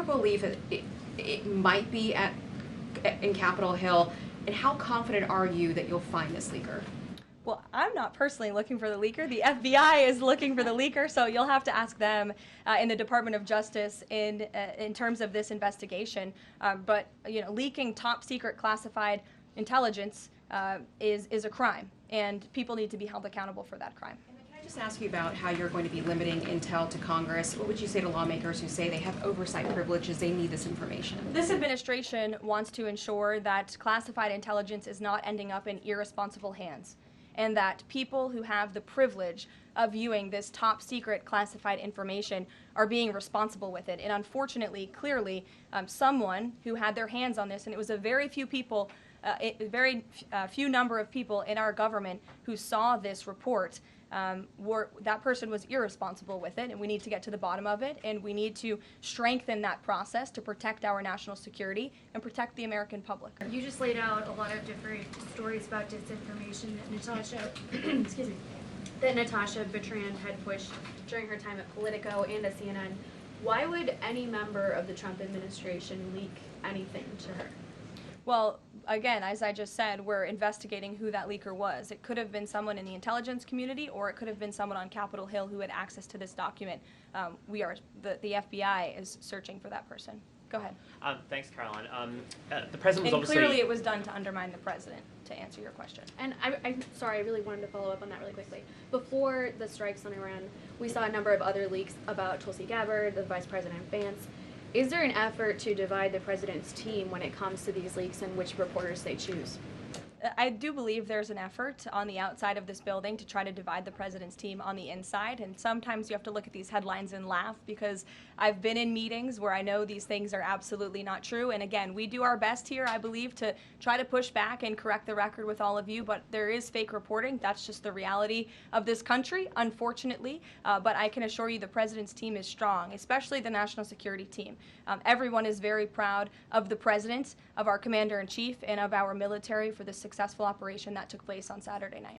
belief it might be in Capitol Hill, and how confident are you that you'll find this leaker? Well, I'm not personally looking for the leaker. The FBI is looking for the leaker, so you'll have to ask them in the Department of Justice in terms of this investigation. But leaking top secret classified intelligence is a crime, and people need to be held accountable for that crime. Can I just ask you about how you're going to be limiting intel to Congress? What would you say to lawmakers who say they have oversight privileges, they need this information? This administration wants to ensure that classified intelligence is not ending up in irresponsible hands, and that people who have the privilege of viewing this top secret classified information are being responsible with it. And unfortunately, clearly, someone who had their hands on this, and it was a very few people, few number of people in our government who saw this report, that person was irresponsible with it, and we need to get to the bottom of it, and we need to strengthen that process to protect our national security and protect the American public. You just laid out a lot of different stories about disinformation that Natasha, excuse me, that Natasha Bertrand had pushed during her time at Politico and at CNN. Why would any member of the Trump administration leak anything to her? Well, again, as I just said, we're investigating who that leaker was. It could have been someone in the intelligence community, or it could have been someone on Capitol Hill who had access to this document. The FBI is searching for that person. Go ahead. Thanks, Caroline. The president was obviously... clearly it was done to undermine the president, to answer your question. And I'm sorry, I really wanted to follow up on that really quickly. Before the strikes on Iran, we saw a number of other leaks about Tulsi Gabbard, the Vice President Vance. Is there an effort to divide the president's team when it comes to these leaks and which reporters they choose? I do believe there's an effort on the outside of this building to try to divide the president's team on the inside, and sometimes you have to look at these headlines and laugh, because I've been in meetings where I know these things are absolutely not true, and again, we do our best here, I believe, to try to push back and correct the record with all of you, but there is fake reporting. That's just the reality of this country, unfortunately, but I can assure you the president's team is strong, especially the national security team. Everyone is very proud of the president, of our commander-in-chief, and of our military for the successful operation that took place on Saturday night.